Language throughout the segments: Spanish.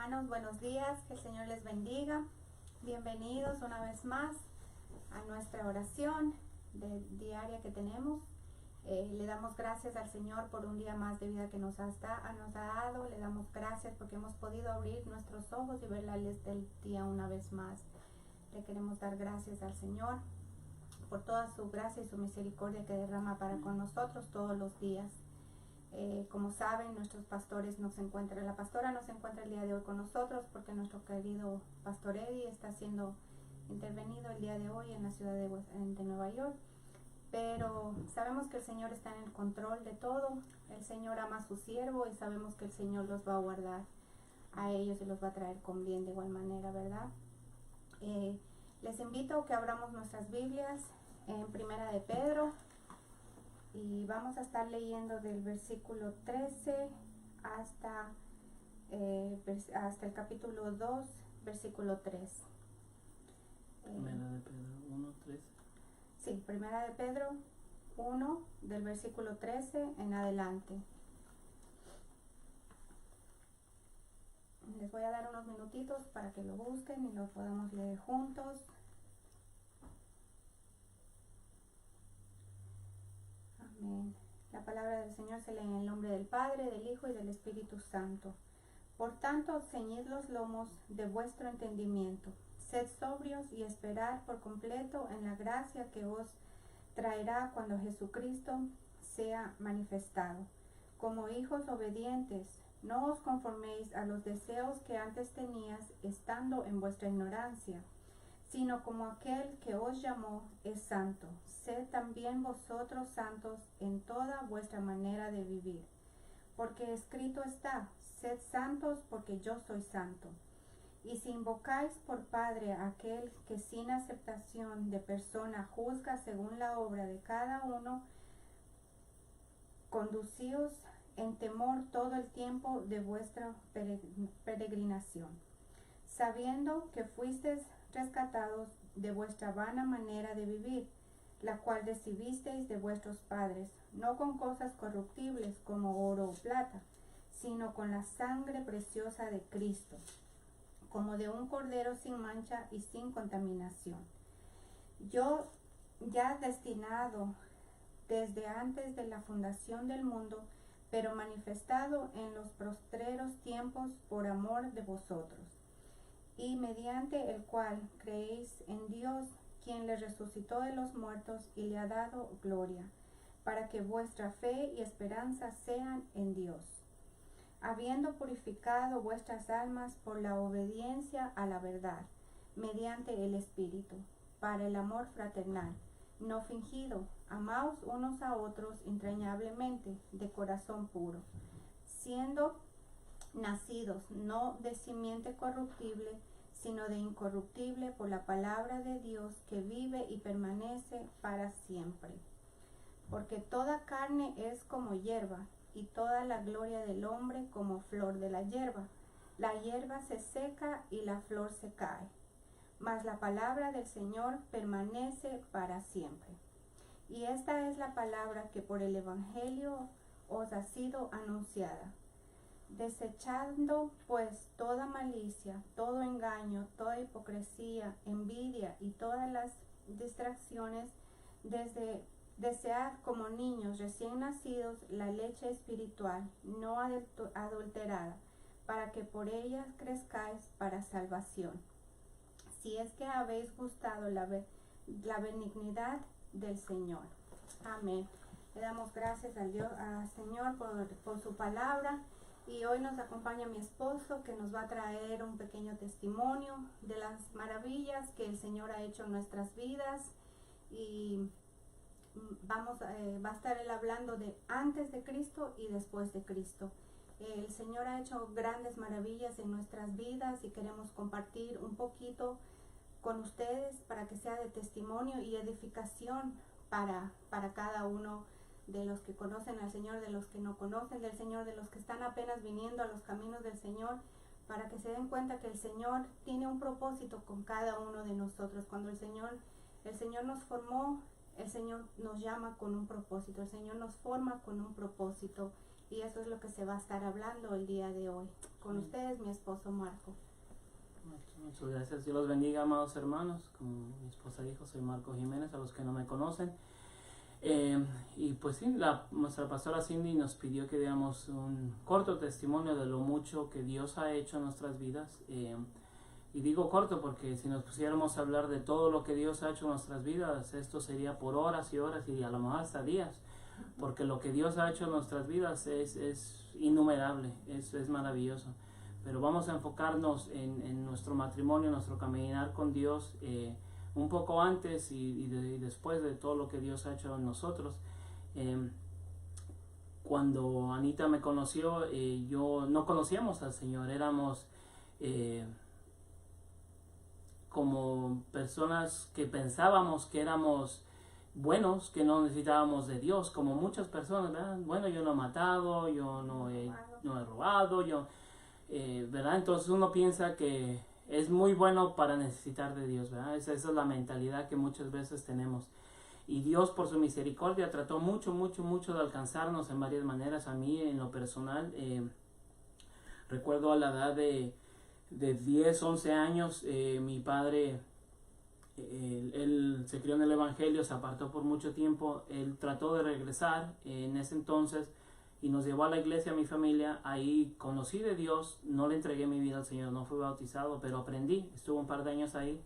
hermanos, buenos días, que el Señor les bendiga. Bienvenidos una vez más a nuestra oración diaria que tenemos. Le damos gracias al Señor por un día más de vida que nos ha dado. Le damos gracias porque hemos podido abrir nuestros ojos y ver la luz del día una vez más. Le queremos dar gracias al Señor por toda su gracia y su misericordia que derrama para con nosotros todos los días. Como saben, nuestros pastores la pastora no se encuentra el día de hoy con nosotros porque nuestro querido pastor Eddie está siendo intervenido el día de hoy en la ciudad de Nueva York. Pero sabemos que el Señor está en el control de todo. El Señor ama a su siervo y sabemos que el Señor los va a guardar a ellos y los va a traer con bien de igual manera, ¿verdad? Les invito a que abramos nuestras Biblias en Primera de Pedro. Y vamos a estar leyendo del versículo 13 hasta el capítulo 2, versículo 3. Primera de Pedro 1, 13. Sí, Primera de Pedro 1, del versículo 13 en adelante. Les voy a dar unos minutitos para que lo busquen y lo podamos leer juntos. Amén. La palabra del Señor se lee en el nombre del Padre, del Hijo y del Espíritu Santo. Por tanto, ceñid los lomos de vuestro entendimiento. Sed sobrios y esperad por completo en la gracia que os traerá cuando Jesucristo sea manifestado. Como hijos obedientes, no os conforméis a los deseos que antes tenías estando en vuestra ignorancia, sino como aquel que os llamó es santo. Sed también vosotros santos en toda vuestra manera de vivir. Porque escrito está, sed santos porque yo soy santo. Y si invocáis por Padre a aquel que sin aceptación de persona juzga según la obra de cada uno, conducíos en temor todo el tiempo de vuestra peregrinación, sabiendo que fuisteis rescatados de vuestra vana manera de vivir, la cual recibisteis de vuestros padres, no con cosas corruptibles como oro o plata, sino con la sangre preciosa de Cristo, como de un cordero sin mancha y sin contaminación. Yo, ya destinado desde antes de la fundación del mundo, pero manifestado en los postreros tiempos por amor de vosotros, y mediante el cual creéis en Dios, quien le resucitó de los muertos y le ha dado gloria, para que vuestra fe y esperanza sean en Dios, habiendo purificado vuestras almas por la obediencia a la verdad, mediante el Espíritu, para el amor fraternal, no fingido. Amaos unos a otros entrañablemente, de corazón puro, siendo nacidos no de simiente corruptible, sino de incorruptible, por la palabra de Dios que vive y permanece para siempre. Porque toda carne es como hierba, y toda la gloria del hombre como flor de la hierba. La hierba se seca y la flor se cae, mas la palabra del Señor permanece para siempre. Y esta es la palabra que por el Evangelio os ha sido anunciada. Desechando pues toda malicia, todo engaño, toda hipocresía, envidia y todas las distracciones, desead como niños recién nacidos la leche espiritual, no adulterada, para que por ella crezcáis para salvación, si es que habéis gustado la benignidad del Señor. Amén. Le damos gracias al Señor por su palabra. Y hoy nos acompaña mi esposo, que nos va a traer un pequeño testimonio de las maravillas que el Señor ha hecho en nuestras vidas. Y va a estar él hablando de antes de Cristo y después de Cristo. El Señor ha hecho grandes maravillas en nuestras vidas y queremos compartir un poquito con ustedes para que sea de testimonio y edificación para cada uno de los que conocen al Señor, de los que no conocen del Señor, de los que están apenas viniendo a los caminos del Señor, para que se den cuenta que el Señor tiene un propósito con cada uno de nosotros. Cuando el Señor nos formó, el Señor nos llama con un propósito, el Señor nos forma con un propósito, y eso es lo que se va a estar hablando el día de hoy. Con ustedes, mi esposo Marco. Muchas gracias. Dios los bendiga, amados hermanos. Como mi esposa dijo, soy Marco Jiménez, a los que no me conocen. Y pues sí, nuestra pastora Cindy nos pidió que diéramos un corto testimonio de lo mucho que Dios ha hecho en nuestras vidas. Y digo corto porque si nos pusiéramos a hablar de todo lo que Dios ha hecho en nuestras vidas, esto sería por horas y horas y a lo mejor hasta días. Porque lo que Dios ha hecho en nuestras vidas es innumerable, es maravilloso. Pero vamos a enfocarnos en nuestro matrimonio, nuestro caminar con Dios, un poco antes y después de todo lo que Dios ha hecho en nosotros. Cuando Anita me conoció, yo no conocíamos al Señor, éramos como personas que pensábamos que éramos buenos, que no necesitábamos de Dios, como muchas personas, ¿verdad? Bueno, yo no he matado, yo no he robado, ¿verdad? Entonces uno piensa que es muy bueno para necesitar de Dios, ¿verdad? Esa es la mentalidad que muchas veces tenemos. Y Dios, por su misericordia, trató mucho de alcanzarnos en varias maneras. A mí, en lo personal, recuerdo a la edad de 10, 11 años, mi padre, él se crió en el Evangelio, se apartó por mucho tiempo. Él trató de regresar en ese entonces y nos llevó a la iglesia, a mi familia. Ahí conocí de Dios, no le entregué mi vida al Señor, no fui bautizado, pero aprendí, estuve un par de años ahí.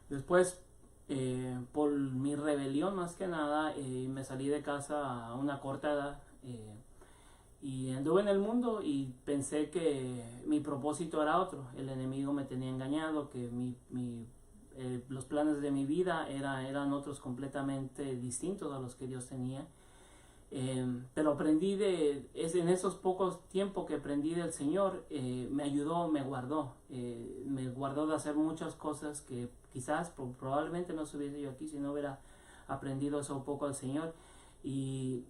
Después, por mi rebelión más que nada, me salí de casa a una corta edad y anduve en el mundo y pensé que mi propósito era otro. El enemigo me tenía engañado, que los planes de mi vida eran otros completamente distintos a los que Dios tenía. Pero aprendí en esos pocos tiempos que aprendí del Señor, me ayudó, me guardó de hacer muchas cosas que quizás probablemente no estuviese yo aquí si no hubiera aprendido eso un poco al Señor. Y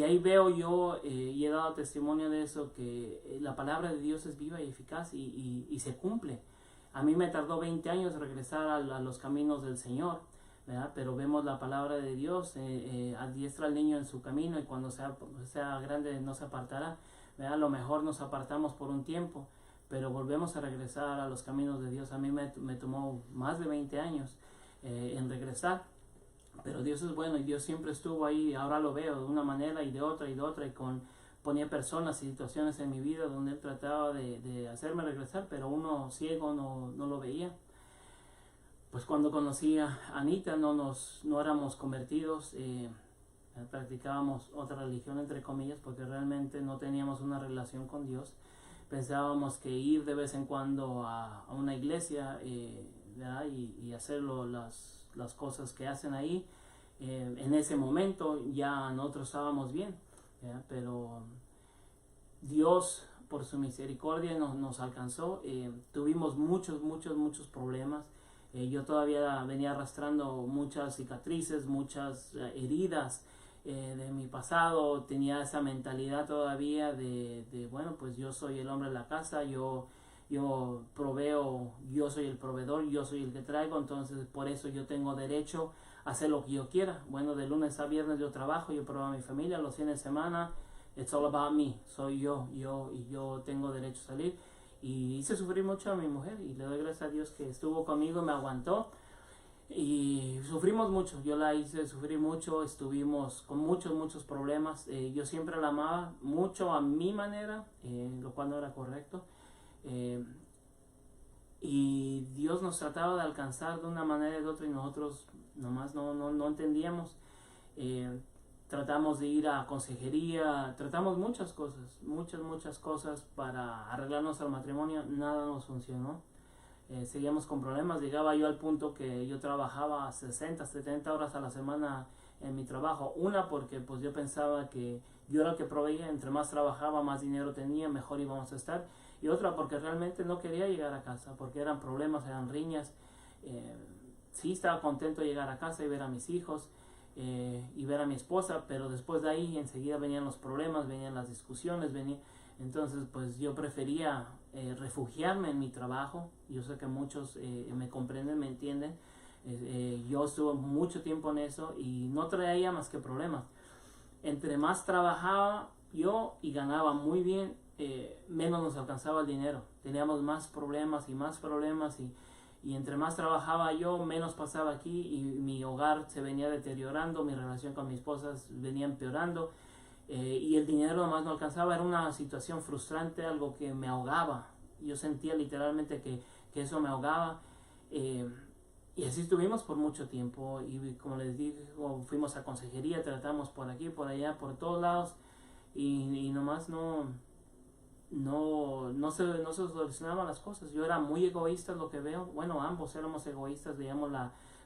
ahí veo yo, y he dado testimonio de eso, que la palabra de Dios es viva y eficaz y se cumple. A mí me tardó 20 años regresar a los caminos del Señor, ¿verdad? Pero vemos la palabra de Dios, adiestra al niño en su camino y cuando sea grande no se apartará, ¿verdad? A lo mejor nos apartamos por un tiempo, pero volvemos a regresar a los caminos de Dios. A mí me tomó más de 20 años en regresar, pero Dios es bueno y Dios siempre estuvo ahí. Ahora lo veo de una manera y de otra, y ponía personas y situaciones en mi vida donde Él trataba de hacerme regresar, pero uno ciego no lo veía. Pues cuando conocí a Anita no éramos convertidos, practicábamos otra religión entre comillas porque realmente no teníamos una relación con Dios. Pensábamos que ir de vez en cuando a una iglesia y hacer las cosas que hacen ahí, en ese momento ya nosotros estábamos bien, ¿verdad? Pero Dios por su misericordia nos alcanzó. Tuvimos muchos problemas. Yo todavía venía arrastrando muchas cicatrices, muchas heridas de mi pasado. Tenía esa mentalidad todavía de bueno, pues yo soy el hombre de la casa, yo proveo, yo soy el proveedor, yo soy el que traigo, entonces por eso yo tengo derecho a hacer lo que yo quiera. Bueno, de lunes a viernes yo trabajo, yo proveo a mi familia, los fines de semana, it's all about me, soy yo tengo derecho a salir. Y hice sufrir mucho a mi mujer y le doy gracias a Dios que estuvo conmigo, me aguantó y sufrimos mucho. Yo la hice sufrir mucho, estuvimos con muchos problemas. Yo siempre la amaba mucho a mi manera, lo cual no era correcto. Y Dios nos trataba de alcanzar de una manera y de otra y nosotros nomás no entendíamos. Tratamos de ir a consejería, tratamos muchas cosas para arreglar nuestro matrimonio, nada nos funcionó. Seguíamos con problemas. Llegaba yo al punto que yo trabajaba 60, 70 horas a la semana en mi trabajo. Una, porque pues yo pensaba que yo era el que proveía, entre más trabajaba, más dinero tenía, mejor íbamos a estar. Y otra, porque realmente no quería llegar a casa, porque eran problemas, eran riñas. Sí estaba contento de llegar a casa y ver a mis hijos, y ver a mi esposa, pero después de ahí enseguida venían los problemas, venían las discusiones, entonces pues yo prefería refugiarme en mi trabajo. Yo sé que muchos me comprenden, me entienden. Yo estuve mucho tiempo en eso y no traía más que problemas. Entre más trabajaba yo y ganaba muy bien, menos nos alcanzaba el dinero. Teníamos más problemas y entre más trabajaba yo, menos pasaba aquí y mi hogar se venía deteriorando, mi relación con mi esposa venía empeorando y el dinero nomás no alcanzaba. Era una situación frustrante, algo que me ahogaba. Yo sentía literalmente que eso me ahogaba. Y así estuvimos por mucho tiempo y como les digo, fuimos a consejería, tratamos por aquí, por allá, por todos lados y nomás no se solucionaban las cosas. Yo era muy egoísta, lo que veo. Bueno, ambos éramos egoístas, veíamos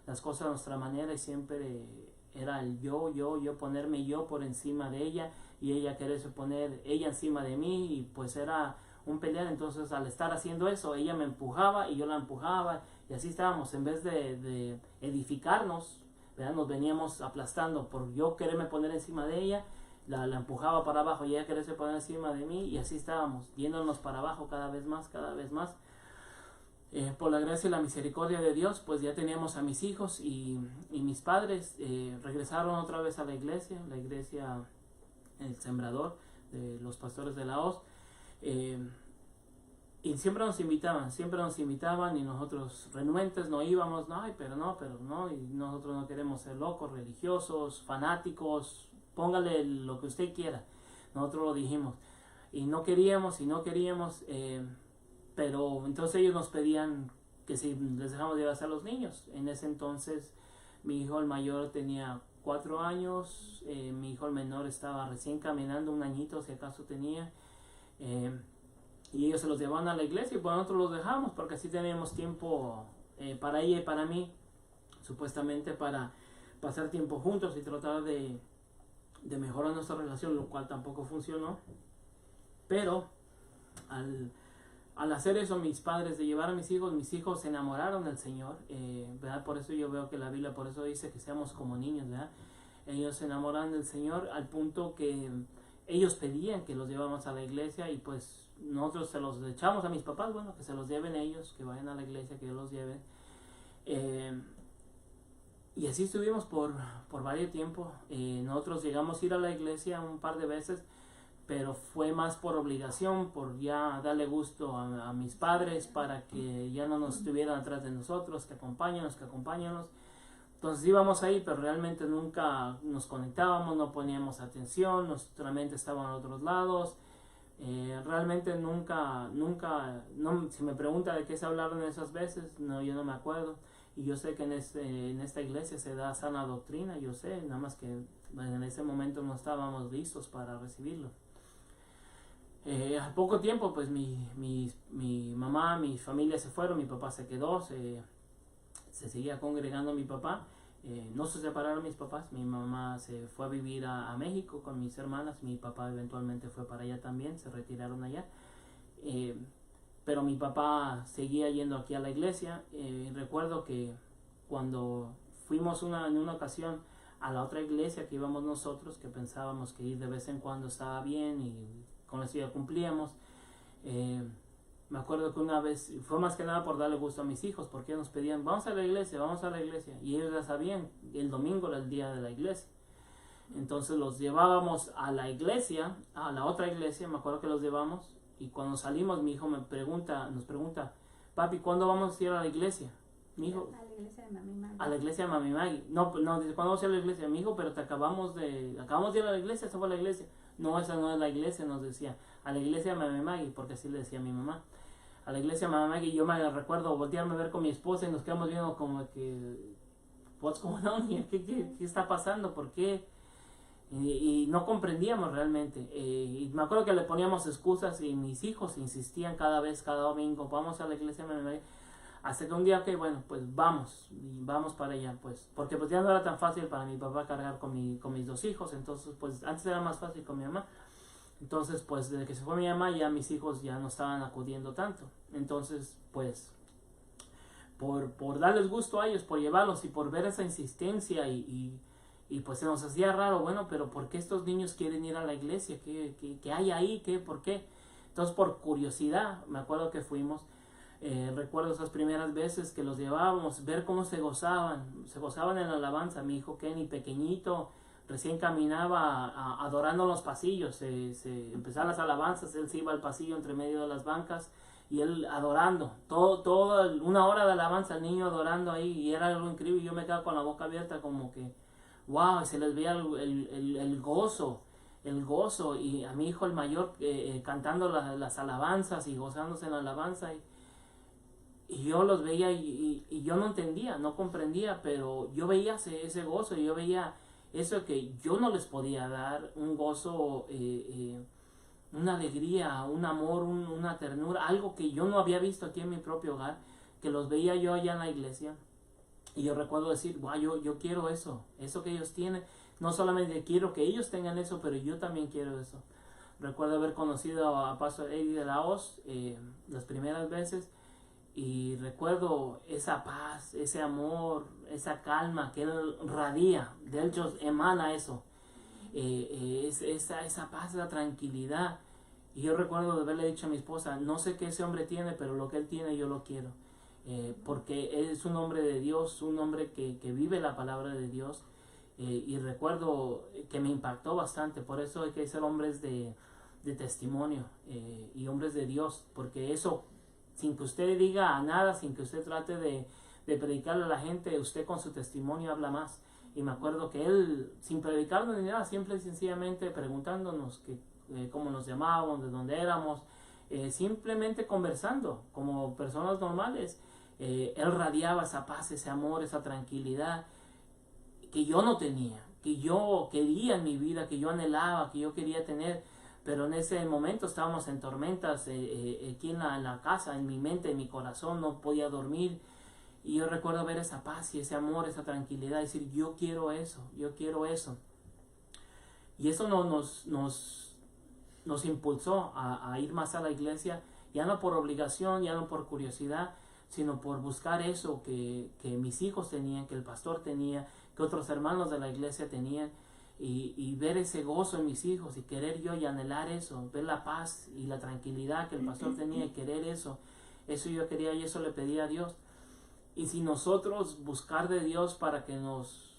las cosas a nuestra manera y siempre era el yo, ponerme yo por encima de ella y ella quererse poner ella encima de mí y pues era un pelear. Entonces al estar haciendo eso, ella me empujaba y yo la empujaba y así estábamos. En vez de edificarnos, ¿verdad? Nos veníamos aplastando por yo quererme poner encima de ella. La empujaba para abajo y ella quería poner encima de mí y así estábamos, yéndonos para abajo cada vez más. Por la gracia y la misericordia de Dios, pues ya teníamos a mis hijos y mis padres regresaron otra vez a la iglesia El Sembrador, de los pastores de la Hoz. Y siempre nos invitaban y nosotros renuentes no íbamos, pero no, y nosotros no queremos ser locos, religiosos, fanáticos, póngale lo que usted quiera. Nosotros lo dijimos y no queríamos, pero entonces ellos nos pedían que si les dejamos llevar a los niños. En ese entonces mi hijo el mayor tenía 4 años, mi hijo el menor estaba recién caminando, 1 añito si acaso tenía, y ellos se los llevaban a la iglesia y pues nosotros los dejamos porque así teníamos tiempo para ella y para mí, supuestamente para pasar tiempo juntos y tratar de mejorar nuestra relación, lo cual tampoco funcionó. Pero al hacer eso mis padres, de llevar a mis hijos se enamoraron del Señor, ¿verdad? Por eso yo veo que la Biblia por eso dice que seamos como niños, ¿verdad? Ellos se enamoraron del Señor al punto que ellos pedían que los lleváramos a la iglesia y pues nosotros se los echamos a mis papás, bueno, que se los lleven ellos, que vayan a la iglesia, que ellos los lleven. Y así estuvimos por varios tiempo. Nosotros llegamos a ir a la iglesia un par de veces, pero fue más por obligación, por ya darle gusto a mis padres para que ya no nos estuvieran atrás de nosotros, que acompáñanos. Entonces íbamos ahí, pero realmente nunca nos conectábamos, no poníamos atención, nuestra mente estaba en otros lados. Realmente nunca, no, si me pregunta de qué se hablaron esas veces, no, yo no me acuerdo. Y yo sé que en esta iglesia se da sana doctrina, yo sé, nada más que en ese momento no estábamos listos para recibirlo. Al poco tiempo, pues mi mamá, mi familia se fueron, mi papá se quedó, se seguía congregando mi papá. No se separaron mis papás, mi mamá se fue a vivir a México con mis hermanas, mi papá eventualmente fue para allá también, se retiraron allá. Pero mi papá seguía yendo aquí a la iglesia. Recuerdo que cuando fuimos en una ocasión a la otra iglesia que íbamos nosotros, que pensábamos que ir de vez en cuando estaba bien y con eso ya cumplíamos, me acuerdo que una vez, fue más que nada por darle gusto a mis hijos, porque ellos nos pedían, vamos a la iglesia, y ellos ya sabían, el domingo era el día de la iglesia. Entonces los llevábamos a la iglesia, a la otra iglesia, me acuerdo que los llevamos, y cuando salimos mi hijo nos pregunta, papi, ¿cuándo vamos a ir a la iglesia? Mi hijo, a la iglesia de Mami Maggie. A la iglesia de Mami Maggie. No, dice, ¿cuándo vamos a ir a la iglesia? Mi hijo, pero acabamos de ir a la iglesia, esa fue la iglesia. No, esa no es la iglesia, nos decía. A la iglesia de Mami Maggie, porque así le decía a mi mamá. A la iglesia de Mami Maggie, yo me recuerdo voltearme a ver con mi esposa y nos quedamos viendo como que, what's going on here? ¿Qué está pasando? ¿Por qué? Y no comprendíamos realmente. Y me acuerdo que le poníamos excusas y mis hijos insistían cada domingo, vamos a la iglesia de Mami Maggie. Hasta que un día, bueno, pues vamos para allá, pues, porque pues ya no era tan fácil para mi papá cargar con mis 2 hijos, entonces pues antes era más fácil con mi mamá. Entonces pues desde que se fue mi mamá ya mis hijos ya no estaban acudiendo tanto. Entonces pues por darles gusto a ellos, por llevarlos y por ver esa insistencia y pues se nos hacía raro, bueno, pero ¿por qué estos niños quieren ir a la iglesia? ¿Qué hay ahí? ¿Por qué? Entonces por curiosidad, me acuerdo que fuimos. Recuerdo esas primeras veces que los llevábamos, ver cómo se gozaban en la alabanza. Mi hijo Kenny, pequeñito, recién caminaba adorando los pasillos, se empezaban las alabanzas, él se iba al pasillo entre medio de las bancas y él adorando, todo una hora de alabanza, el niño adorando ahí, y era algo increíble. Yo me quedaba con la boca abierta como que, wow, se les veía el gozo, y a mi hijo el mayor cantando las alabanzas y gozándose en la alabanza, y yo los veía y yo no entendía, no comprendía, pero yo veía ese gozo, yo veía eso que yo no les podía dar, un gozo, una alegría, un amor, una ternura, algo que yo no había visto aquí en mi propio hogar, que los veía yo allá en la iglesia. Y yo recuerdo decir, wow, yo quiero eso que ellos tienen. No solamente quiero que ellos tengan eso, pero yo también quiero eso. Recuerdo haber conocido a Pastor Eddie de la Hoz las primeras veces, y recuerdo esa paz, ese amor, esa calma que él radia, de él emana eso, esa paz, esa tranquilidad. Y yo recuerdo de haberle dicho a mi esposa, no sé qué ese hombre tiene, pero lo que él tiene yo lo quiero. Porque él es un hombre de Dios, un hombre que vive la palabra de Dios. Y recuerdo que me impactó bastante, por eso hay que ser hombres de testimonio y hombres de Dios, porque eso, sin que usted diga nada, sin que usted trate de predicarle a la gente, usted con su testimonio habla más. Y me acuerdo que él, sin predicarnos ni nada, simple y sencillamente preguntándonos cómo nos llamábamos, de dónde éramos, simplemente conversando como personas normales, él radiaba esa paz, ese amor, esa tranquilidad que yo no tenía, que yo quería en mi vida, que yo anhelaba, que yo quería tener. Pero en ese momento estábamos en tormentas aquí en la casa, en mi mente, en mi corazón, no podía dormir. Y yo recuerdo ver esa paz y ese amor, esa tranquilidad, decir, yo quiero eso, yo quiero eso. Y eso nos impulsó a ir más a la iglesia, ya no por obligación, ya no por curiosidad, sino por buscar eso que mis hijos tenían, que el pastor tenía, que otros hermanos de la iglesia tenían. Y ver ese gozo en mis hijos y querer yo y anhelar eso, ver la paz y la tranquilidad que el pastor tenía y querer eso yo quería y eso le pedía a Dios. Y si nosotros buscar de Dios para que nos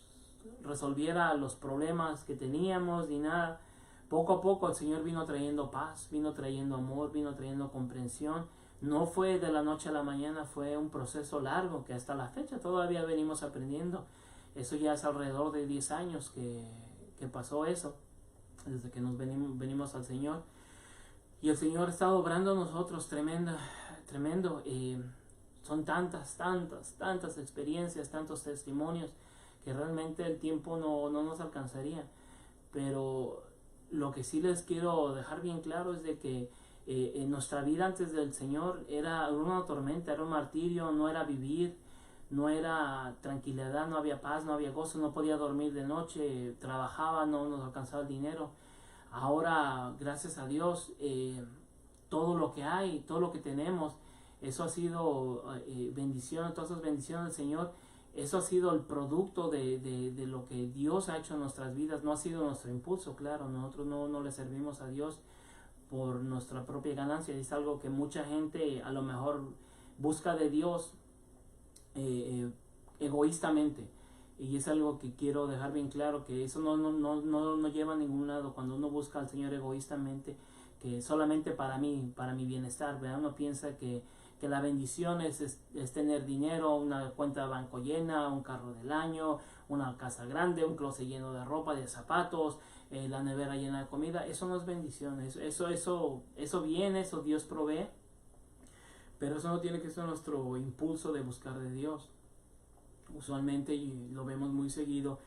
resolviera los problemas que teníamos ni nada, poco a poco el Señor vino trayendo paz, vino trayendo amor, vino trayendo comprensión. No fue de la noche a la mañana, fue un proceso largo que hasta la fecha todavía venimos aprendiendo. Eso ya es alrededor de 10 años que pasó eso, desde que nos venimos al Señor, y el Señor ha estado obrando a nosotros tremendo. Son tantas experiencias, tantos testimonios, que realmente el tiempo no nos alcanzaría. Pero lo que sí les quiero dejar bien claro es de que en nuestra vida antes del Señor era una tormenta, era un martirio, no era vivir, no era tranquilidad, no había paz, no había gozo, no podía dormir de noche, trabajaba, no nos alcanzaba el dinero. Ahora, gracias a Dios, todo lo que hay, todo lo que tenemos, eso ha sido bendición, todas esas bendiciones del Señor, eso ha sido el producto de lo que Dios ha hecho en nuestras vidas, no ha sido nuestro impulso, claro, nosotros no le servimos a Dios por nuestra propia ganancia, es algo que mucha gente a lo mejor busca de Dios egoístamente, y es algo que quiero dejar bien claro, que eso no lleva a ningún lado cuando uno busca al Señor egoístamente, que solamente para mi bienestar, ¿verdad? Uno piensa que la bendición es tener dinero, una cuenta de banco llena, un carro del año, una casa grande, un closet lleno de ropa, de zapatos, la nevera llena de comida. Eso no es bendición, eso viene, eso Dios provee, pero eso no tiene que ser nuestro impulso de buscar de Dios. Usualmente, y lo vemos muy seguido,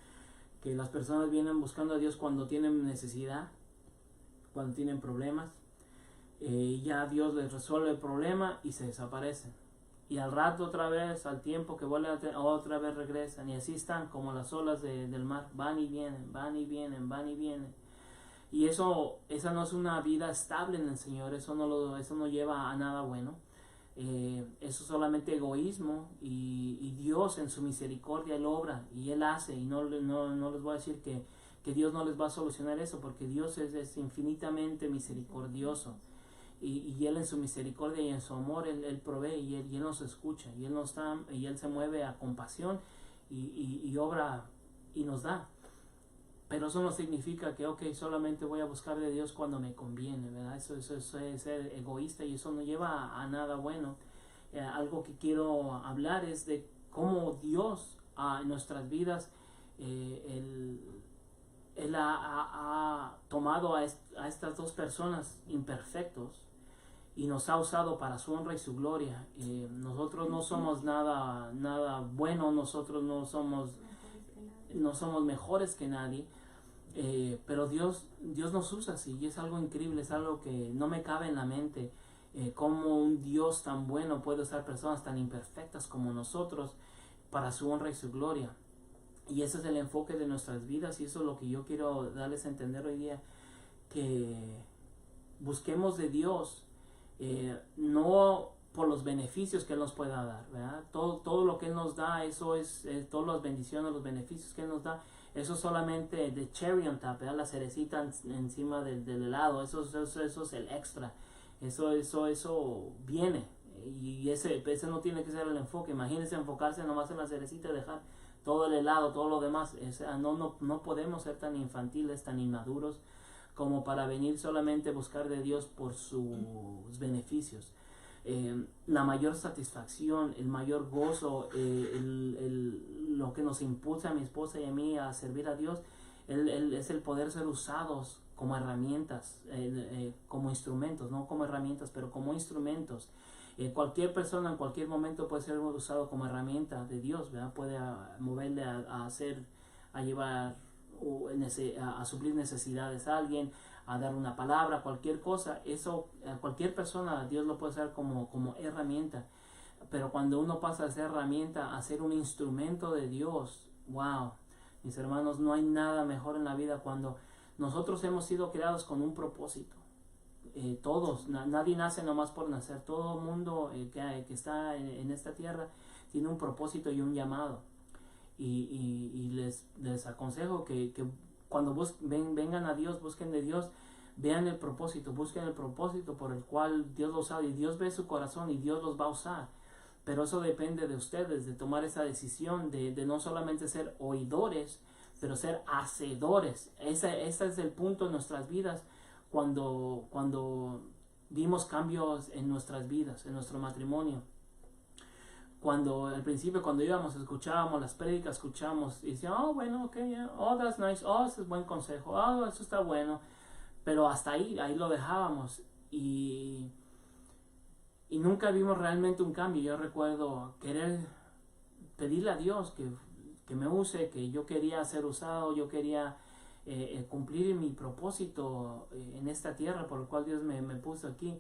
que las personas vienen buscando a Dios cuando tienen necesidad, cuando tienen problemas, ya Dios les resuelve el problema y se desaparecen. Y al rato otra vez, al tiempo que vuelven otra vez regresan, y así están como las olas del mar, van y vienen, van y vienen, van y vienen. Y esa no es una vida estable en el Señor, eso no lleva a nada bueno. Eso es solamente egoísmo, y Dios en su misericordia Él obra y Él hace, y no les voy a decir que Dios no les va a solucionar eso, porque Dios es infinitamente misericordioso, y Él en su misericordia y en su amor Él provee, y Él nos escucha, y Él se mueve a compasión y obra y nos da. Pero eso no significa que, ok, solamente voy a buscar de Dios cuando me conviene, ¿verdad? Eso es ser egoísta y eso no lleva a nada bueno. Algo que quiero hablar es de cómo Dios en nuestras vidas, Él ha tomado a estas dos personas imperfectos y nos ha usado para su honra y su gloria. Nosotros no somos nada bueno, nosotros no somos mejores que nadie, pero Dios nos usa así y es algo increíble, es algo que no me cabe en la mente. Cómo un Dios tan bueno puede usar personas tan imperfectas como nosotros para su honra y su gloria. Y ese es el enfoque de nuestras vidas y eso es lo que yo quiero darles a entender hoy día, que busquemos de Dios, no por los beneficios que Él nos pueda dar, ¿verdad? Todo lo que Él nos da, eso es todas las bendiciones, los beneficios que Él nos da, eso solamente de cherry on top, ¿verdad? La cerecita encima del helado, eso es el extra, eso viene, y ese no tiene que ser el enfoque. Imagínense enfocarse nomás en la cerecita y dejar todo el helado, todo lo demás. No podemos ser tan infantiles, tan inmaduros como para venir solamente a buscar de Dios por sus beneficios. La mayor satisfacción, el mayor gozo, lo que nos impulsa a mi esposa y a mí a servir a Dios, es el poder ser usados como herramientas, como instrumentos, no como herramientas, pero como instrumentos. Cualquier persona en cualquier momento puede ser usado como herramienta de Dios, ¿verdad? Puede moverle a hacer, a llevar, a suplir necesidades a alguien, a dar una palabra, cualquier cosa. Eso, cualquier persona, Dios lo puede usar como herramienta. Pero cuando uno pasa de ser herramienta a ser un instrumento de Dios, wow, mis hermanos, no hay nada mejor en la vida cuando nosotros hemos sido creados con un propósito. Todos, nadie nace nomás por nacer. Todo el mundo que está en esta tierra tiene un propósito y un llamado. Y les aconsejo que cuando vengan a Dios, busquen de Dios, vean el propósito, busquen el propósito por el cual Dios los sabe, y Dios ve su corazón y Dios los va a usar. Pero eso depende de ustedes, de tomar esa decisión de no solamente ser oidores, pero ser hacedores. Ese es el punto en nuestras vidas cuando vimos cambios en nuestras vidas, en nuestro matrimonio. Cuando al principio, cuando íbamos, escuchábamos las prédicas, escuchábamos y decíamos, oh, bueno, ok, yeah, oh, that's nice, oh, ese es buen consejo, oh, eso está bueno. Pero hasta ahí lo dejábamos y nunca vimos realmente un cambio. Yo recuerdo querer pedirle a Dios que me use, que yo quería ser usado, yo quería cumplir mi propósito en esta tierra por el cual Dios me puso aquí.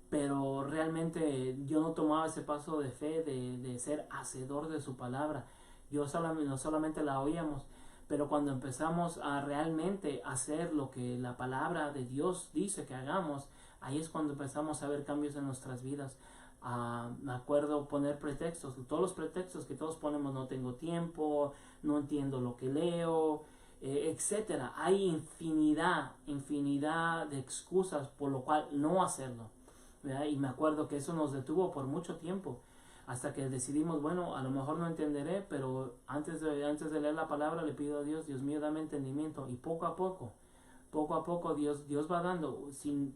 Pero realmente yo no tomaba ese paso de fe, de ser hacedor de su palabra. No solamente la oíamos, pero cuando empezamos a realmente hacer lo que la palabra de Dios dice que hagamos, ahí es cuando empezamos a ver cambios en nuestras vidas. Me acuerdo poner pretextos, todos los pretextos que todos ponemos: no tengo tiempo, no entiendo lo que leo, etcétera. Hay infinidad de excusas por lo cual no hacerlo, ¿verdad? Y me acuerdo que eso nos detuvo por mucho tiempo, hasta que decidimos, bueno, a lo mejor no entenderé, pero antes de leer la palabra le pido a Dios, Dios mío, dame entendimiento. Y poco a poco Dios va dando. Si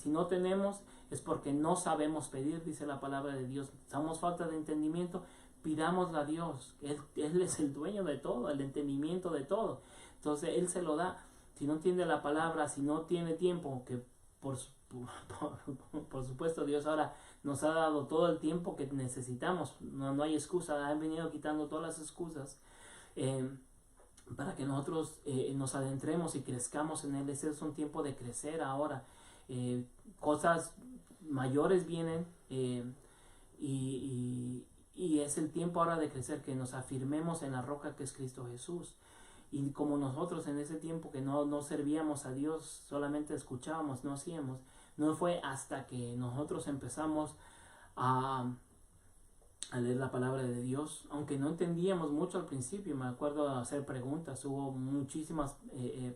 no tenemos, es porque no sabemos pedir, dice la palabra de Dios. Estamos falta de entendimiento, pidámosle a Dios. Él es el dueño de todo, el entendimiento de todo. Entonces Él se lo da. Si no entiende la palabra, si no tiene tiempo, que por supuesto Dios ahora nos ha dado todo el tiempo que necesitamos, no hay excusa, han venido quitando todas las excusas para que nosotros nos adentremos y crezcamos en Él. Ese es un tiempo de crecer ahora. Cosas mayores vienen y es el tiempo ahora de crecer, que nos afirmemos en la roca que es Cristo Jesús. Y como nosotros en ese tiempo que no servíamos a Dios, solamente escuchábamos, no hacíamos, no fue hasta que nosotros empezamos a leer la palabra de Dios, aunque no entendíamos mucho al principio. Me acuerdo de hacer preguntas. Hubo muchísimas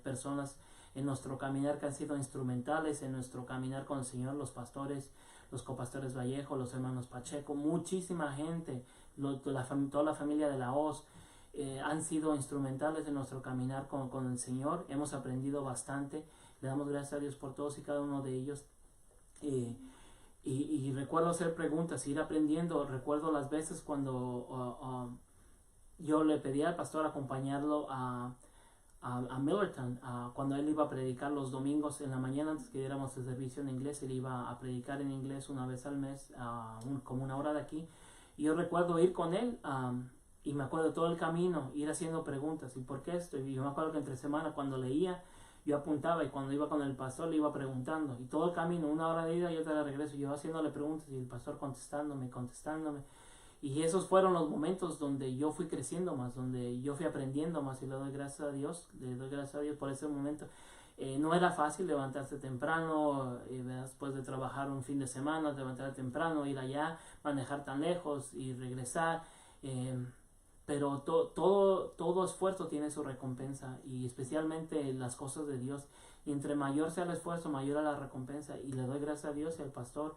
personas en nuestro caminar que han sido instrumentales en nuestro caminar con el Señor: los pastores, los copastores Vallejo, los hermanos Pacheco, muchísima gente, toda la familia de la Hoz. han sido instrumentales en nuestro caminar con el Señor. Hemos aprendido bastante. Le damos gracias a Dios por todos y cada uno de ellos. Y recuerdo hacer preguntas, ir aprendiendo. Recuerdo las veces cuando yo le pedí al pastor acompañarlo a Millerton, cuando él iba a predicar los domingos en la mañana antes que diéramos el servicio en inglés. Él iba a predicar en inglés una vez al mes, como una hora de aquí. Y yo recuerdo ir con él, y me acuerdo todo el camino, ir haciendo preguntas. ¿Y por qué esto? Y yo me acuerdo que entre semana cuando leía, yo apuntaba, y cuando iba con el pastor le iba preguntando. Y todo el camino, una hora de ida, yo te la regreso, yo haciéndole preguntas y el pastor contestándome. Y esos fueron los momentos donde yo fui creciendo más, donde yo fui aprendiendo más, y le doy gracias a Dios por ese momento. No era fácil levantarse temprano, después de trabajar un fin de semana, levantarse temprano, ir allá, manejar tan lejos y regresar. Pero todo esfuerzo tiene su recompensa, y especialmente las cosas de Dios. Y entre mayor sea el esfuerzo, mayor es la recompensa. Y le doy gracias a Dios y al pastor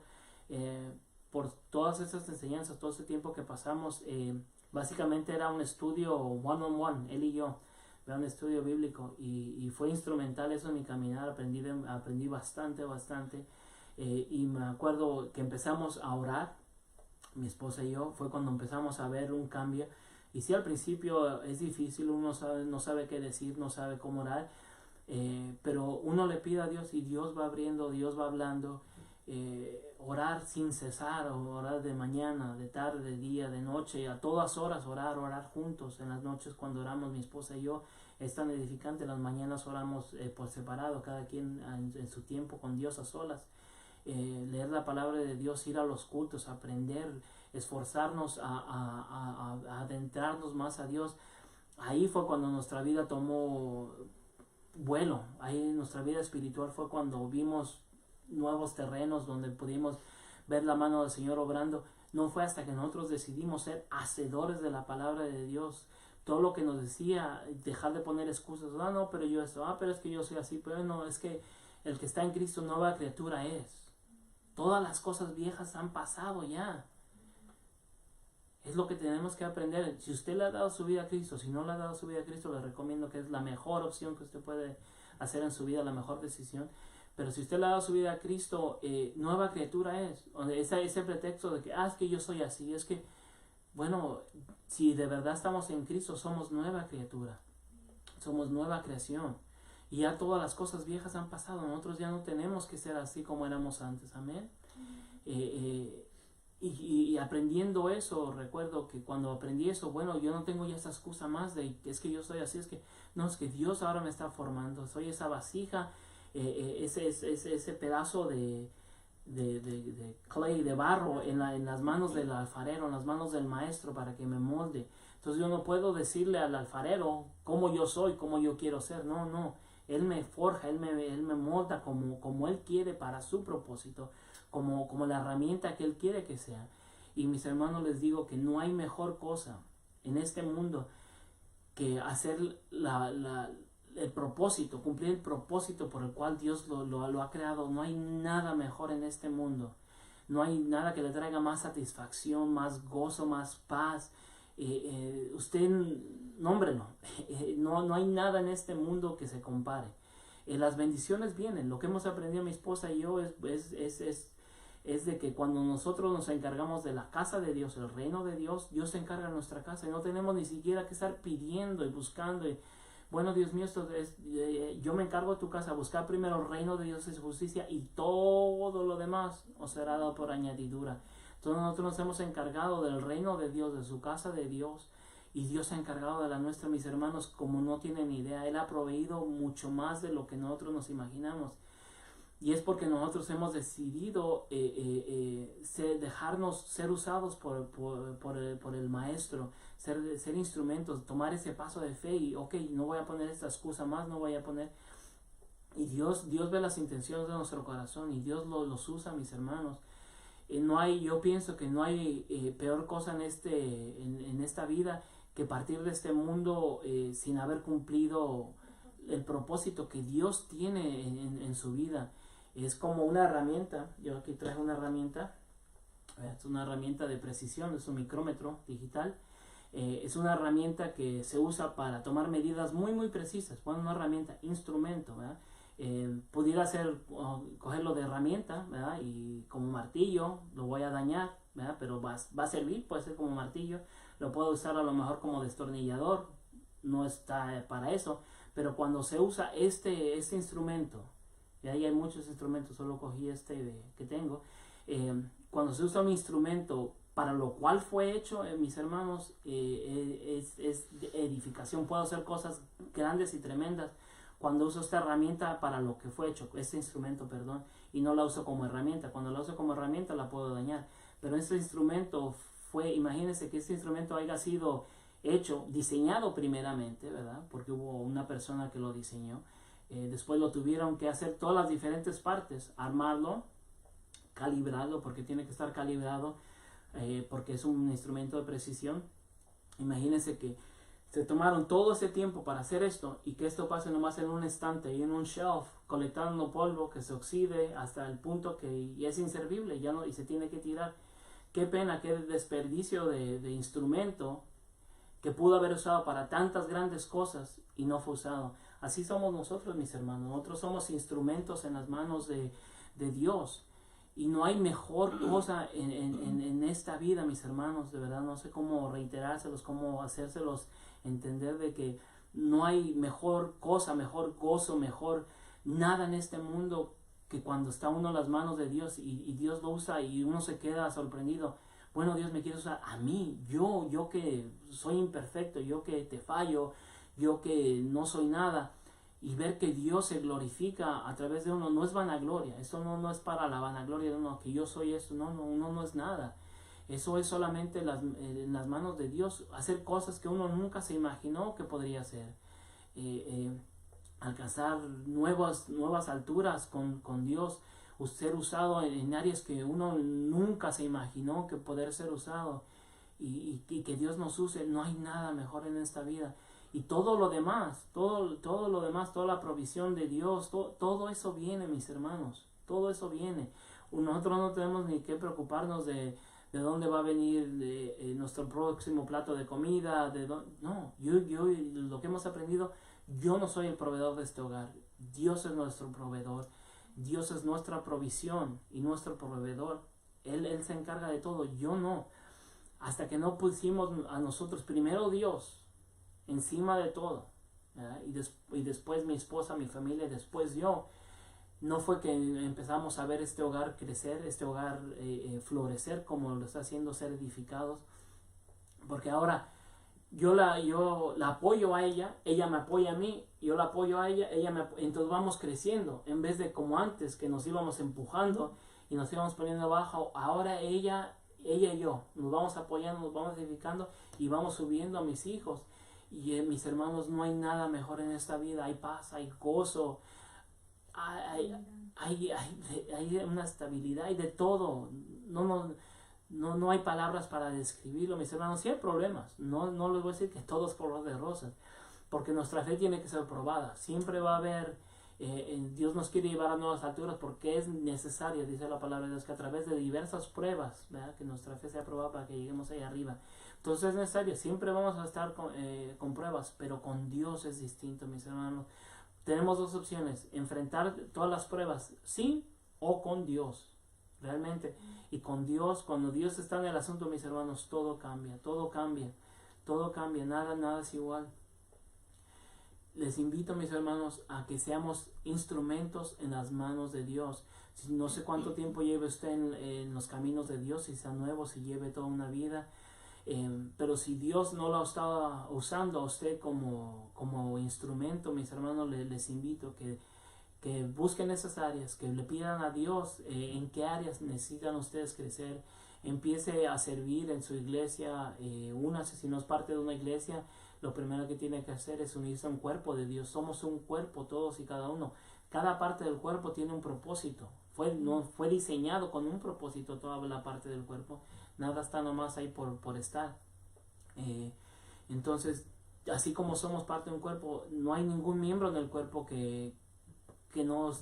por todas esas enseñanzas, todo ese tiempo que pasamos. Básicamente era un estudio one-on-one, él y yo, era un estudio bíblico, y fue instrumental eso en mi caminar. Aprendí bastante. Y me acuerdo que empezamos a orar, mi esposa y yo, fue cuando empezamos a ver un cambio. Y sí, al principio es difícil, uno no sabe qué decir, no sabe cómo orar, pero uno le pide a Dios y Dios va abriendo, Dios va hablando. Orar sin cesar, orar de mañana, de tarde, de día, de noche, a todas horas orar juntos. En las noches cuando oramos mi esposa y yo es tan edificante. Las mañanas oramos por separado, cada quien en su tiempo con Dios a solas. Leer la palabra de Dios, ir a los cultos, aprender, esforzarnos a adentrarnos más a Dios. Ahí fue cuando nuestra vida tomó vuelo. Ahí nuestra vida espiritual fue cuando vimos nuevos terrenos donde pudimos ver la mano del Señor obrando. No fue hasta que nosotros decidimos ser hacedores de la palabra de Dios. Todo lo que nos decía, dejar de poner excusas. No, pero yo esto, pero es que yo soy así, pero no, es que el que está en Cristo nueva criatura es. Todas las cosas viejas han pasado ya. Es lo que tenemos que aprender. Si usted le ha dado su vida a Cristo, si no le ha dado su vida a Cristo, le recomiendo que es la mejor opción que usted puede hacer en su vida, la mejor decisión. Pero si usted le ha dado su vida a Cristo, nueva criatura es. Ese pretexto de que, es que yo soy así, es que, bueno, si de verdad estamos en Cristo, somos nueva criatura. Somos nueva creación. Y ya todas las cosas viejas han pasado. Nosotros ya no tenemos que ser así como éramos antes. Amén. Y aprendiendo eso, recuerdo que cuando aprendí eso, bueno, yo no tengo ya esa excusa más de es que yo soy así, es que Dios ahora me está formando. Soy esa vasija, ese pedazo de clay, de barro en las manos del alfarero, en las manos del maestro para que me molde. Entonces yo no puedo decirle al alfarero cómo yo soy, cómo yo quiero ser. No. Él me forja, él me molda como Él quiere para su propósito, como la herramienta que Él quiere que sea. Y mis hermanos, les digo que no hay mejor cosa en este mundo que hacer el propósito, cumplir el propósito por el cual Dios lo ha creado. No hay nada mejor en este mundo. No hay nada que le traiga más satisfacción, más gozo, más paz. Usted, nómbrelo. No hay nada en este mundo que se compare. Las bendiciones vienen. Lo que hemos aprendido mi esposa y yo es de que cuando nosotros nos encargamos de la casa de Dios, el reino de Dios, Dios se encarga de nuestra casa y no tenemos ni siquiera que estar pidiendo y buscando. Bueno, Dios mío, yo me encargo de tu casa, buscar primero el reino de Dios y su justicia, y todo lo demás os será dado por añadidura. Entonces nosotros nos hemos encargado del reino de Dios, de su casa de Dios, y Dios se ha encargado de la nuestra, mis hermanos, como no tienen idea. Él ha proveído mucho más de lo que nosotros nos imaginamos. Y es porque nosotros hemos decidido dejarnos ser usados por el maestro, ser instrumentos, tomar ese paso de fe y, no voy a poner esta excusa más, no voy a poner. Y Dios ve las intenciones de nuestro corazón y Dios los usa, mis hermanos. Yo pienso que no hay peor cosa en esta vida que partir de este mundo sin haber cumplido el propósito que Dios tiene en su vida. Es como una herramienta. Yo aquí traje una herramienta. Es una herramienta de precisión, es un micrómetro digital. Es una herramienta que se usa para tomar medidas muy muy precisas. Bueno, una herramienta, instrumento, ¿verdad? Pudiera ser cogerlo de herramienta, ¿verdad? Y como martillo lo voy a dañar, ¿verdad? Pero va a servir, puede ser como martillo. Lo puedo usar a lo mejor como destornillador, no está para eso. Pero cuando se usa este instrumento, y ahí hay muchos instrumentos, solo cogí este que tengo. Cuando se usa un instrumento para lo cual fue hecho, mis hermanos, es edificación. Puedo hacer cosas grandes y tremendas cuando uso esta herramienta para lo que fue hecho, este instrumento, perdón, y no la uso como herramienta. Cuando la uso como herramienta la puedo dañar. Pero este instrumento imagínense que este instrumento haya sido hecho, diseñado primeramente, ¿verdad? Porque hubo una persona que lo diseñó. Después lo tuvieron que hacer todas las diferentes partes, armarlo, calibrarlo, porque tiene que estar calibrado, porque es un instrumento de precisión. Imagínense que se tomaron todo ese tiempo para hacer esto y que esto pase nomás en un estante y en un shelf, colectando polvo que se oxide hasta el punto que ya es inservible ya no, y se tiene que tirar. Qué pena, qué desperdicio de instrumento que pudo haber usado para tantas grandes cosas y no fue usado. Así somos nosotros, mis hermanos. Nosotros somos instrumentos en las manos de Dios. Y no hay mejor cosa en esta vida, mis hermanos. De verdad, no sé cómo reiterárselos, cómo hacérselos entender de que no hay mejor cosa, mejor gozo, mejor nada en este mundo que cuando está uno en las manos de Dios y Dios lo usa y uno se queda sorprendido. Bueno, Dios me quiere usar a mí, yo que soy imperfecto, yo que te fallo, yo que no soy nada. Y ver que Dios se glorifica a través de uno no es vanagloria. Eso no es para la vanagloria de uno, que yo soy esto. No, uno no es nada. Eso es solamente en las manos de Dios. Hacer cosas que uno nunca se imaginó que podría hacer. Alcanzar nuevas alturas con Dios. Ser usado en áreas que uno nunca se imaginó que poder ser usado. Y que Dios nos use. No hay nada mejor en esta vida. Y todo lo demás, todo lo demás, toda la provisión de Dios, todo eso viene, mis hermanos, todo eso viene. Nosotros no tenemos ni que preocuparnos de dónde va a venir nuestro próximo plato de comida, no, yo lo que hemos aprendido, yo no soy el proveedor de este hogar, Dios es nuestro proveedor, Dios es nuestra provisión y nuestro proveedor, Él se encarga de todo, yo no. Hasta que no pusimos a nosotros primero Dios encima de todo, ¿verdad? Y después mi esposa, mi familia, después yo. No fue que empezamos a ver este hogar crecer, este hogar florecer como lo está haciendo, ser edificados, porque ahora yo la apoyo a ella me apoya a mí, yo la apoyo a ella, entonces vamos creciendo, en vez de como antes que nos íbamos empujando y nos íbamos poniendo abajo, ahora ella y yo nos vamos apoyando, nos vamos edificando y vamos subiendo a mis hijos. Y mis hermanos, no hay nada mejor en esta vida, hay paz, hay gozo, hay una estabilidad, hay de todo. No hay palabras para describirlo, mis hermanos. Sí hay problemas, no les voy a decir que todo es color de rosas, porque nuestra fe tiene que ser probada. Siempre va a haber, Dios nos quiere llevar a nuevas alturas porque es necesario, dice la palabra de Dios, que a través de diversas pruebas, ¿verdad?, que nuestra fe sea probada para que lleguemos ahí arriba. Entonces es necesario, siempre vamos a estar con pruebas, pero con Dios es distinto, mis hermanos. Tenemos dos opciones, enfrentar todas las pruebas, sí o con Dios, realmente. Y con Dios, cuando Dios está en el asunto, mis hermanos, todo cambia, nada es igual. Les invito, mis hermanos, a que seamos instrumentos en las manos de Dios. No sé cuánto tiempo lleve usted en los caminos de Dios, si sea nuevo, si lleve toda una vida. Pero si Dios no lo está usando a usted como instrumento, mis hermanos, les invito que busquen esas áreas, que le pidan a Dios en qué áreas necesitan ustedes crecer. Empiece a servir en su iglesia, si no es parte de una iglesia, lo primero que tiene que hacer es unirse a un cuerpo de Dios. Somos un cuerpo, todos y cada uno. Cada parte del cuerpo tiene un propósito. Fue diseñado con un propósito toda la parte del cuerpo. Nada está nomás ahí por estar. Entonces, así como somos parte de un cuerpo, no hay ningún miembro en el cuerpo que no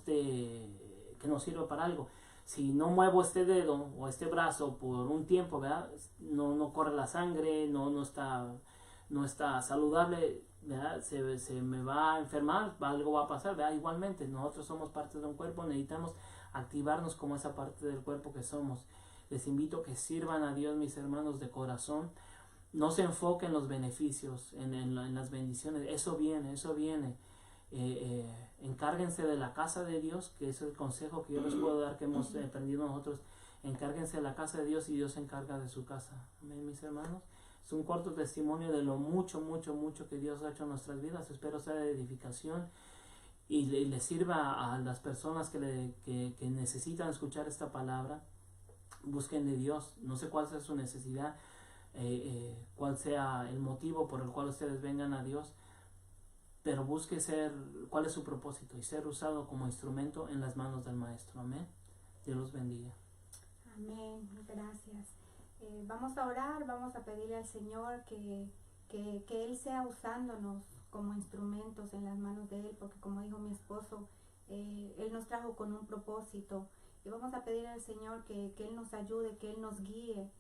sirva para algo. si no muevo este dedo o este brazo por un tiempo, ¿verdad? No corre la sangre, no está saludable, ¿verdad? Se me va a enfermar, algo va a pasar, ¿verdad? Igualmente, nosotros somos parte de un cuerpo, necesitamos activarnos como esa parte del cuerpo que somos. Les invito a que sirvan a Dios, mis hermanos, de corazón. No se enfoquen en los beneficios, en las bendiciones. Eso viene. Encárguense de la casa de Dios, que es el consejo que yo les puedo dar, que hemos aprendido nosotros. Encárguense de la casa de Dios y Dios se encarga de su casa. Amén, mis hermanos. Es un corto testimonio de lo mucho que Dios ha hecho en nuestras vidas. Espero sea de edificación y le sirva a las personas que necesitan escuchar esta palabra. Busquen de Dios. No sé cuál sea su necesidad, cuál sea el motivo por el cual ustedes vengan a Dios, pero busque cuál es su propósito y ser usado como instrumento en las manos del Maestro. Amén. Dios los bendiga. Amén, gracias. Vamos a orar, vamos a pedirle al Señor que Él sea usándonos como instrumentos en las manos de Él, porque como dijo mi esposo, Él nos trajo con un propósito. Y vamos a pedirle al Señor que Él nos ayude, que Él nos guíe,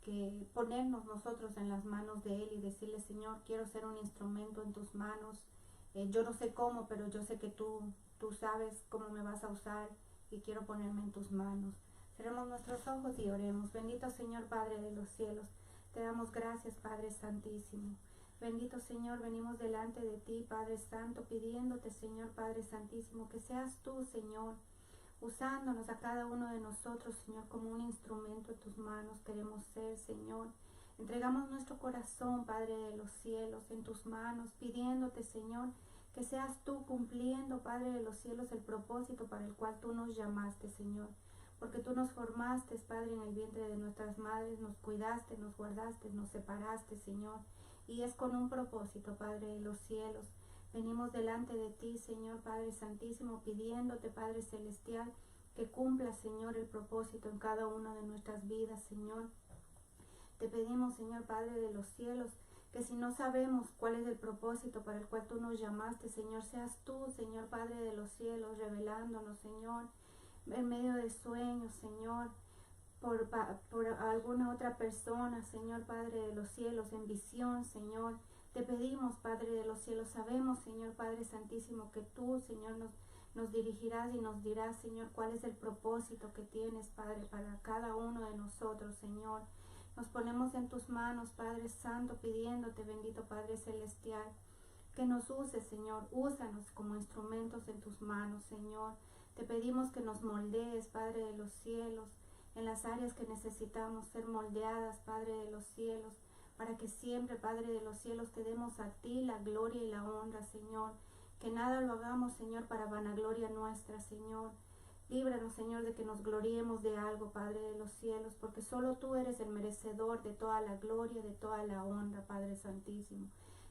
que ponernos nosotros en las manos de Él y decirle: Señor, quiero ser un instrumento en tus manos. Yo no sé cómo, pero yo sé que tú sabes cómo me vas a usar y quiero ponerme en tus manos. Cerremos nuestros ojos y oremos. Bendito Señor, Padre de los cielos, te damos gracias, Padre Santísimo. Bendito Señor, venimos delante de ti, Padre Santo, pidiéndote, Señor, Padre Santísimo, que seas tú, Señor, usándonos a cada uno de nosotros, Señor, como un instrumento en tus manos. Queremos ser, Señor. Entregamos nuestro corazón, Padre de los cielos, en tus manos, pidiéndote, Señor, que seas tú cumpliendo, Padre de los cielos, el propósito para el cual tú nos llamaste, Señor. Porque tú nos formaste, Padre, en el vientre de nuestras madres, nos cuidaste, nos guardaste, nos separaste, Señor. Y es con un propósito, Padre de los cielos. Venimos delante de ti, Señor, Padre Santísimo, pidiéndote, Padre Celestial, que cumpla, Señor, el propósito en cada una de nuestras vidas, Señor. Te pedimos, Señor, Padre de los cielos, que si no sabemos cuál es el propósito para el cual tú nos llamaste, Señor, seas tú, Señor, Padre de los cielos, revelándonos, Señor, en medio de sueños, Señor, por alguna otra persona, Señor, Padre de los cielos, en visión, Señor. Te pedimos, Padre de los cielos, sabemos, Señor, Padre Santísimo, que tú, Señor, nos dirigirás y nos dirás, Señor, cuál es el propósito que tienes, Padre, para cada uno de nosotros, Señor. Nos ponemos en tus manos, Padre Santo, pidiéndote, bendito Padre Celestial, que nos uses, Señor. Úsanos como instrumentos en tus manos, Señor. Te pedimos que nos moldees, Padre de los cielos, en las áreas que necesitamos ser moldeadas, Padre de los cielos, para que siempre, Padre de los cielos, te demos a ti la gloria y la honra, Señor. Que nada lo hagamos, Señor, para vanagloria nuestra, Señor. Líbranos, Señor, de que nos gloriemos de algo, Padre de los cielos, porque solo tú eres el merecedor de toda la gloria, de toda la honra, Padre Santísimo.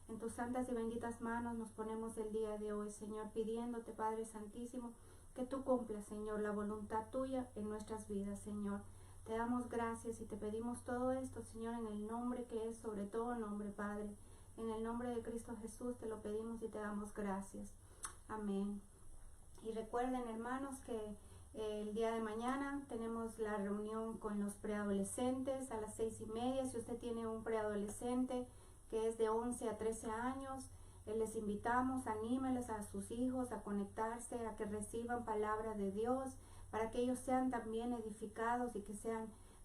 En tus santas y benditas manos nos ponemos el día de hoy, Señor, pidiéndote, Padre Santísimo, que tú cumplas, Señor, la voluntad tuya en nuestras vidas, Señor. Te damos gracias y te pedimos todo esto, Señor, en el nombre que es sobre todo nombre, Padre. En el nombre de Cristo Jesús te lo pedimos y te damos gracias. Amén. Y recuerden, hermanos, que el día de mañana tenemos la reunión con los preadolescentes a las 6:30. Si usted tiene un preadolescente que es de 11 a 13 años, les invitamos, anímeles a sus hijos a conectarse, a que reciban palabra de Dios, para que ellos sean también edificados y que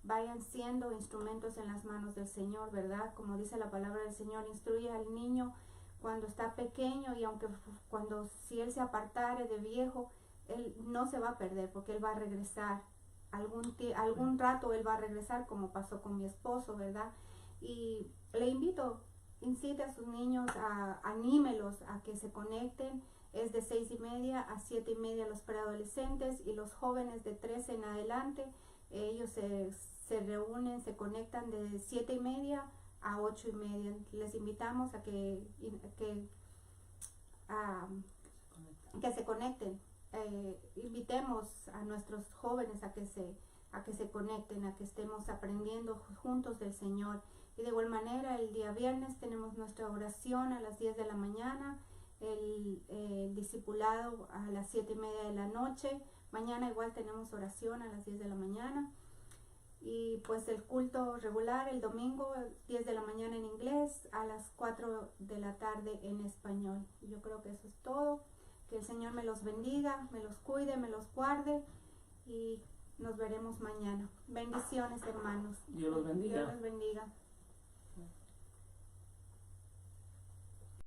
vayan siendo instrumentos en las manos del Señor, ¿verdad? Como dice la palabra del Señor, instruye al niño cuando está pequeño, y aunque si él se apartare de viejo, él no se va a perder, porque él va a regresar. Algún rato él va a regresar, como pasó con mi esposo, ¿verdad? Y le invito, incite a sus niños, anímelos a que se conecten. Es de 6:30 a 7:30 los preadolescentes, y los jóvenes de 13 en adelante, ellos se reúnen, se conectan de 7:30 a 8:30. Les invitamos a que se conecten. Invitemos a nuestros jóvenes a que se conecten, a que estemos aprendiendo juntos del Señor. Y de igual manera, el día viernes tenemos nuestra oración a las 10 de la mañana, el discipulado a las 7:30 de la noche, Mañana igual tenemos oración a las 10 de la mañana. Y pues el culto regular el domingo, 10 de la mañana en inglés, a las 4 de la tarde en español. Yo creo que eso es todo. Que el Señor me los bendiga, me los cuide, me los guarde y nos veremos mañana. Bendiciones, hermanos. Dios los bendiga. Dios los bendiga.